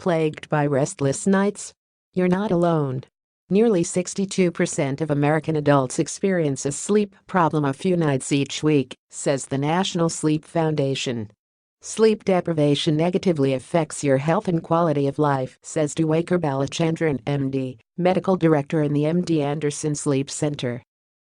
Plagued by restless nights? You're not alone. Nearly 62% of American adults experience a sleep problem a few nights each week, says the National Sleep Foundation. Sleep deprivation negatively affects your health and quality of life, says Diwakar Balachandran, MD, medical director in the MD Anderson Sleep Center.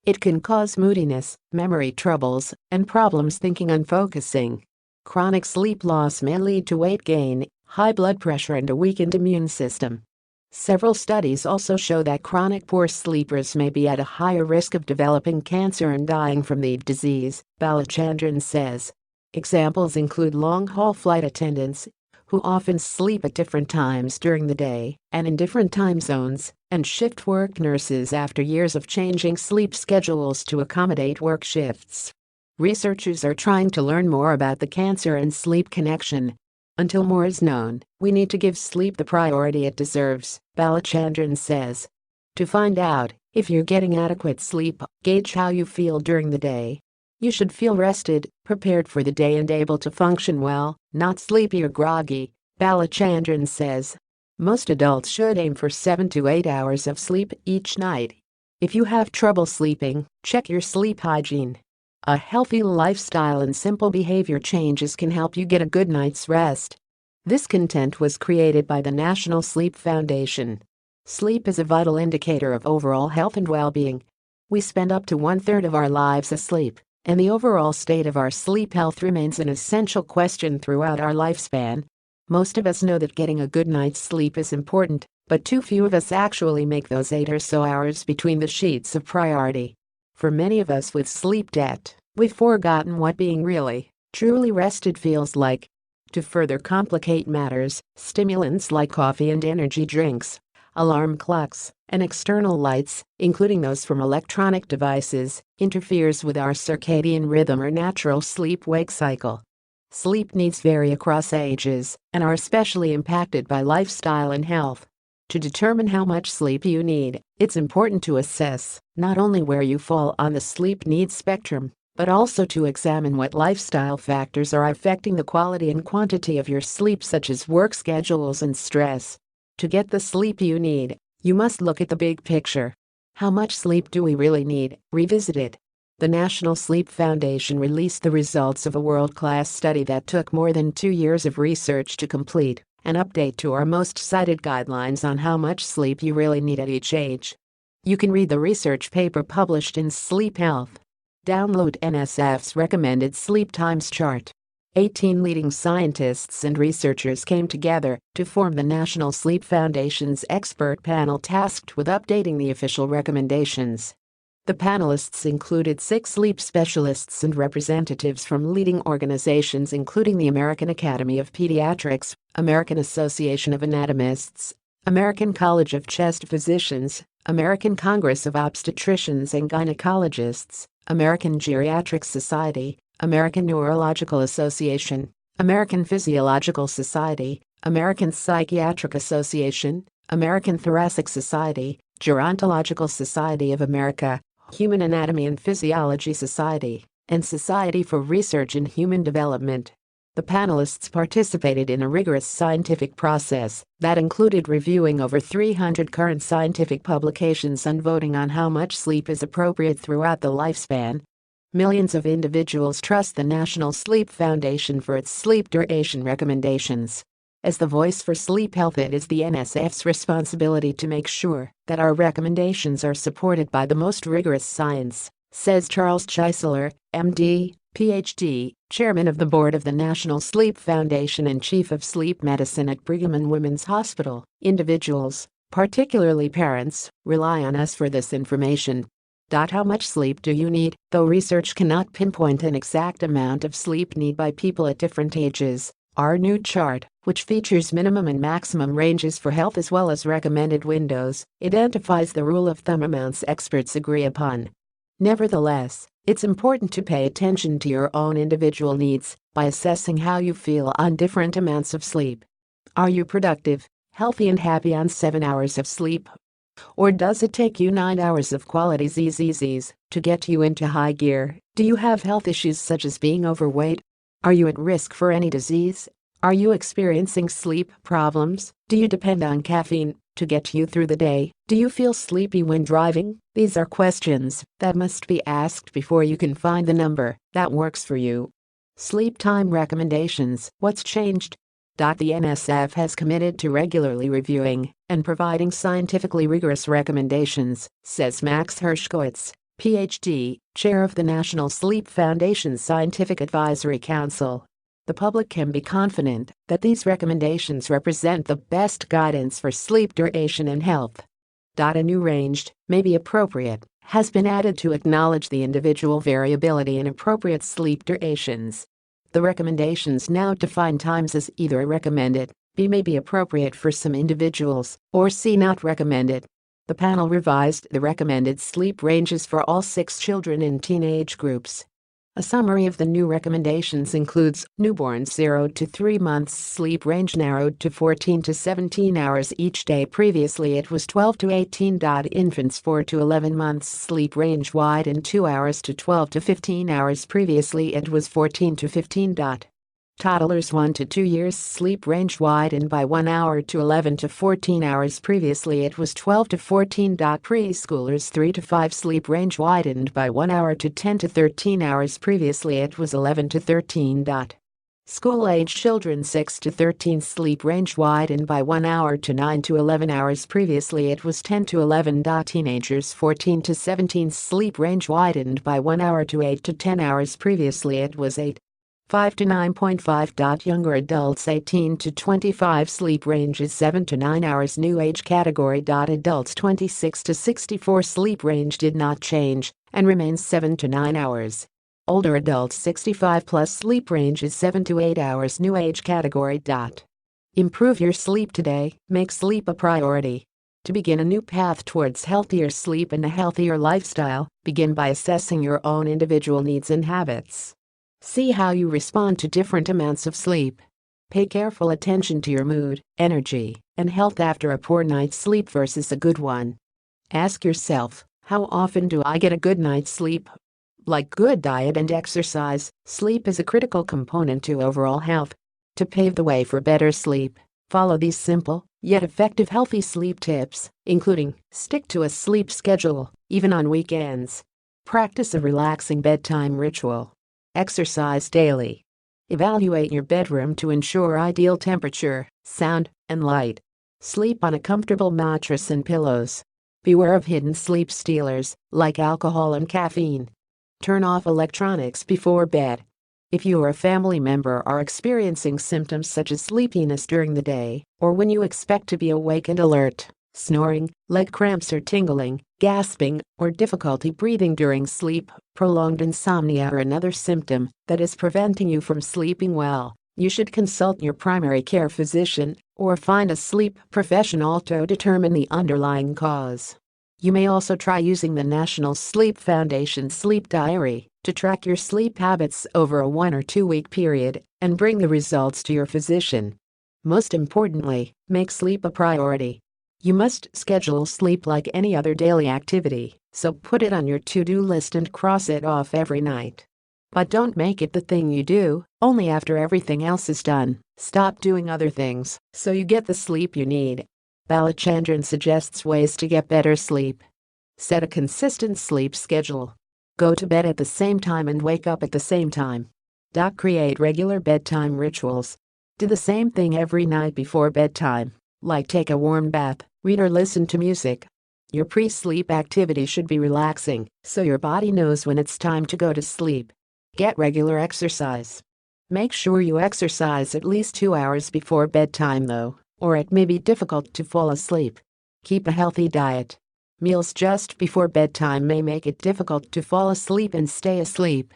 It can cause moodiness, memory troubles, and problems thinking and focusing. Chronic sleep loss may lead to weight gain, high blood pressure, and a weakened immune system. Several studies also show that chronic poor sleepers may be at a higher risk of developing cancer and dying from the disease, Balachandran says. Examples include long-haul flight attendants, who often sleep at different times during the day and in different time zones, and shift work nurses after years of changing sleep schedules to accommodate work shifts. Researchers are trying to learn more about the cancer and sleep connection. Until more is known, we need to give sleep the priority it deserves, Balachandran says. To find out if you're getting adequate sleep, gauge how you feel during the day. You should feel rested, prepared for the day, and able to function well, not sleepy or groggy, Balachandran says. Most adults should aim for 7 to 8 hours of sleep each night. If you have trouble sleeping, check your sleep hygiene. A healthy lifestyle and simple behavior changes can help you get a good night's rest. This content was created by the National Sleep Foundation. Sleep is a vital indicator of overall health and well-being. We spend up to 1/3 of our lives asleep, and the overall state of our sleep health remains an essential question throughout our lifespan. Most of us know that getting a good night's sleep is important, but too few of us actually make those 8 or so hours between the sheets a priority. For many of us with sleep debt, we've forgotten what being really, truly rested feels like. To further complicate matters, stimulants like coffee and energy drinks, alarm clocks, and external lights, including those from electronic devices, interferes with our circadian rhythm or natural sleep-wake cycle. Sleep needs vary across ages and are especially impacted by lifestyle and health. To determine how much sleep you need, it's important to assess not only where you fall on the sleep needs spectrum, but also to examine what lifestyle factors are affecting the quality and quantity of your sleep, such as work schedules and stress. To get the sleep you need, you must look at the big picture. How much sleep do we really need? Revisit it. The National Sleep Foundation released the results of a world-class study that took more than 2 years of research to complete. An update to our most cited guidelines on how much sleep you really need at each age. You can read the research paper published in Sleep Health. Download NSF's recommended sleep times chart. 18 leading scientists and researchers came together to form the National Sleep Foundation's expert panel tasked with updating the official recommendations. The panelists included 6 sleep specialists and representatives from leading organizations including the American Academy of Pediatrics, American Association of Anatomists, American College of Chest Physicians, American Congress of Obstetricians and Gynecologists, American Geriatric Society, American Neurological Association, American Physiological Society, American Psychiatric Association, American Thoracic Society, Gerontological Society of America, Human Anatomy and Physiology Society, and Society for Research in Human Development. The panelists participated in a rigorous scientific process that included reviewing over 300 current scientific publications and voting on how much sleep is appropriate throughout the lifespan. Millions of individuals trust the National Sleep Foundation for its sleep duration recommendations. As the voice for sleep health, it is the NSF's responsibility to make sure that our recommendations are supported by the most rigorous science, says Charles Chiseler, MD, PhD, Chairman of the Board of the National Sleep Foundation and Chief of Sleep Medicine at Brigham and Women's Hospital. Individuals, particularly parents, rely on us for this information. How much sleep do you need? Though research cannot pinpoint an exact amount of sleep need by people at different ages, our new chart, which features minimum and maximum ranges for health as well as recommended windows, identifies the rule of thumb amounts experts agree upon. Nevertheless, it's important to pay attention to your own individual needs by assessing how you feel on different amounts of sleep. Are you productive, healthy, and happy on 7 hours of sleep? Or does it take you 9 hours of quality ZZZs to get you into high gear? Do you have health issues such as being overweight? Are you at risk for any disease? Are you experiencing sleep problems? Do you depend on caffeine to get you through the day? Do you feel sleepy when driving? These are questions that must be asked before you can find the number that works for you. Sleep time recommendations. What's changed? The NSF has committed to regularly reviewing and providing scientifically rigorous recommendations, says Max Hershkowitz, Ph.D., chair of the National Sleep Foundation's Scientific Advisory Council. The public can be confident that these recommendations represent the best guidance for sleep duration and health. A new range, may be appropriate, has been added to acknowledge the individual variability in appropriate sleep durations. The recommendations now define times as either recommended, B may be appropriate for some individuals, or C not recommended. The panel revised the recommended sleep ranges for all 6 children in teenage groups. A summary of the new recommendations includes newborns 0 to 3 months sleep range narrowed to 14 to 17 hours each day. Previously it was 12 to 18. Infants 4 to 11 months sleep range widened 2 hours to 12 to 15 hours. Previously it was 14 to 15. Toddlers 1 to 2 years sleep range widened by 1 hour to 11 to 14 hours. Previously it was 12 to 14. Preschoolers 3 to 5 sleep range widened by 1 hour to 10 to 13 hours. Previously it was 11 to 13. School-age children 6 to 13 sleep range widened by 1 hour to 9 to 11 hours. Previously it was 10 to 11. Teenagers 14 to 17 sleep range widened by 1 hour to 8 to 10 hours. Previously it was 5 to 9.5. Younger adults 18 to 25 sleep range is 7 to 9 hours. New age category. Adults 26 to 64 sleep range did not change and remains 7 to 9 hours. Older adults 65 plus sleep range is 7 to 8 hours. New age category. Improve your sleep today. Make sleep a priority. To begin a new path towards healthier sleep and a healthier lifestyle, begin by assessing your own individual needs and habits. See how you respond to different amounts of sleep. Pay careful attention to your mood, energy, and health after a poor night's sleep versus a good one. Ask yourself, how often do I get a good night's sleep? Like good diet and exercise, sleep is a critical component to overall health. To pave the way for better sleep, follow these simple, yet effective healthy sleep tips, including stick to a sleep schedule, even on weekends. Practice a relaxing bedtime ritual. Exercise daily. Evaluate your bedroom to ensure ideal temperature, sound, and light. Sleep on a comfortable mattress and pillows. Beware of hidden sleep stealers, like alcohol and caffeine. Turn off electronics before bed. If you or a family member are experiencing symptoms such as sleepiness during the day, or when you expect to be awake and alert, snoring, leg cramps or tingling, gasping, or difficulty breathing during sleep, prolonged insomnia or another symptom that is preventing you from sleeping well, you should consult your primary care physician or find a sleep professional to determine the underlying cause. You may also try using the National Sleep Foundation Sleep Diary to track your sleep habits over a 1 or 2 week period and bring the results to your physician. Most importantly, make sleep a priority. You must schedule sleep like any other daily activity, so put it on your to-do list and cross it off every night. But don't make it the thing you do only after everything else is done. Stop doing other things so you get the sleep you need. Balachandran suggests ways to get better sleep. Set a consistent sleep schedule. Go to bed at the same time and wake up at the same time. Create regular bedtime rituals. Do the same thing every night before bedtime, like take a warm bath, read or listen to music. Your pre-sleep activity should be relaxing, so your body knows when it's time to go to sleep. Get regular exercise. Make sure you exercise at least 2 hours before bedtime though, or it may be difficult to fall asleep. Keep a healthy diet. Meals just before bedtime may make it difficult to fall asleep and stay asleep.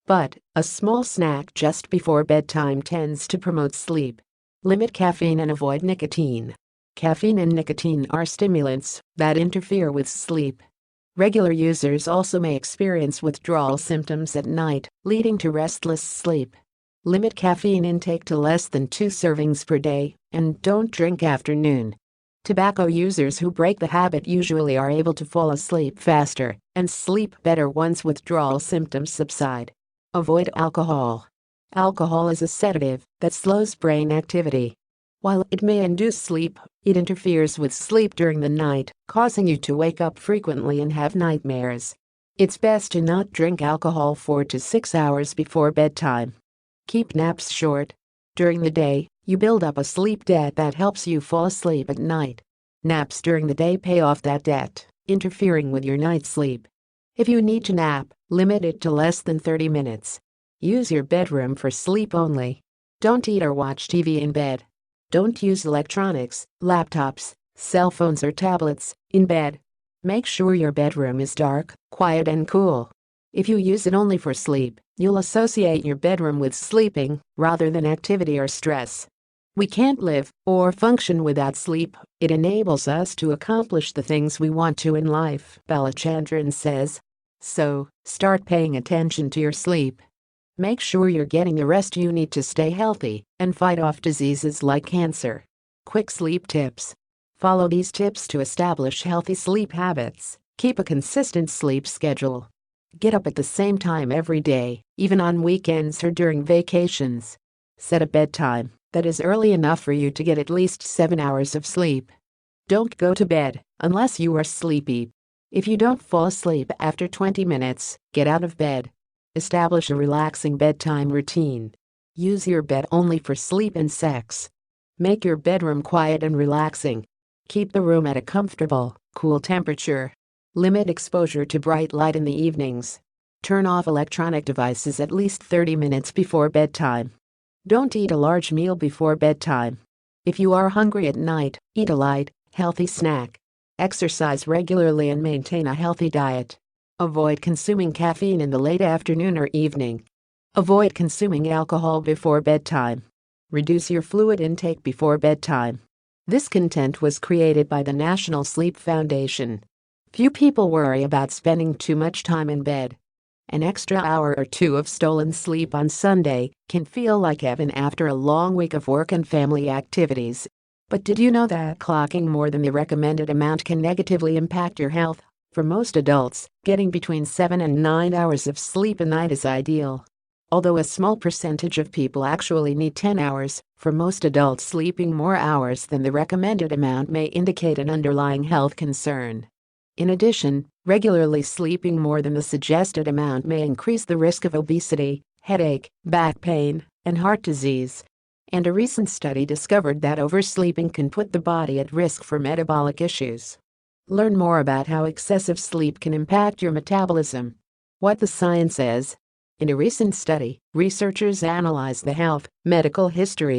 But a small snack just before bedtime tends to promote sleep. Limit caffeine and avoid nicotine. Caffeine and nicotine are stimulants that interfere with sleep. Regular users also may experience withdrawal symptoms at night, leading to restless sleep. Limit caffeine intake to less than 2 servings per day, and don't drink after noon. Tobacco users who break the habit usually are able to fall asleep faster and sleep better once withdrawal symptoms subside. Avoid alcohol. Alcohol is a sedative that slows brain activity. While it may induce sleep, it interferes with sleep during the night, causing you to wake up frequently and have nightmares. It's best to not drink alcohol 4 to 6 hours before bedtime. Keep naps short. During the day, you build up a sleep debt that helps you fall asleep at night. Naps during the day pay off that debt, interfering with your night's sleep. If you need to nap, limit it to less than 30 minutes. Use your bedroom for sleep only. Don't eat or watch TV in bed. Don't use electronics, laptops, cell phones or tablets in bed. Make sure your bedroom is dark, quiet and cool. If you use it only for sleep, you'll associate your bedroom with sleeping rather than activity or stress. We can't live or function without sleep. It enables us to accomplish the things we want to in life, Balachandran says. So, start paying attention to your sleep. Make sure you're getting the rest you need to stay healthy and fight off diseases like cancer. Quick sleep tips. Follow these tips to establish healthy sleep habits. Keep a consistent sleep schedule. Get up at the same time every day, even on weekends or during vacations. Set a bedtime that is early enough for you to get at least 7 hours of sleep. Don't go to bed unless you are sleepy. If you don't fall asleep after 20 minutes, get out of bed. Establish a relaxing bedtime routine. Use your bed only for sleep and sex. Make your bedroom quiet and relaxing. Keep the room at a comfortable, cool temperature. Limit exposure to bright light in the evenings. Turn off electronic devices at least 30 minutes before bedtime. Don't eat a large meal before bedtime. If you are hungry at night, eat a light, healthy snack. Exercise regularly and maintain a healthy diet. Avoid consuming caffeine in the late afternoon or evening. Avoid consuming alcohol before bedtime. Reduce your fluid intake before bedtime. This content was created by the National Sleep Foundation. Few people worry about spending too much time in bed. An extra hour or two of stolen sleep on Sunday can feel like heaven after a long week of work and family activities. But did you know that clocking more than the recommended amount can negatively impact your health? For most adults, getting between 7 and 9 hours of sleep a night is ideal. Although a small percentage of people actually need 10 hours, for most adults sleeping more hours than the recommended amount may indicate an underlying health concern. In addition, regularly sleeping more than the suggested amount may increase the risk of obesity, headache, back pain, and heart disease. And a recent study discovered that oversleeping can put the body at risk for metabolic issues. Learn more about how excessive sleep can impact your metabolism. What the science says. In a recent study, researchers analyzed the health, medical history,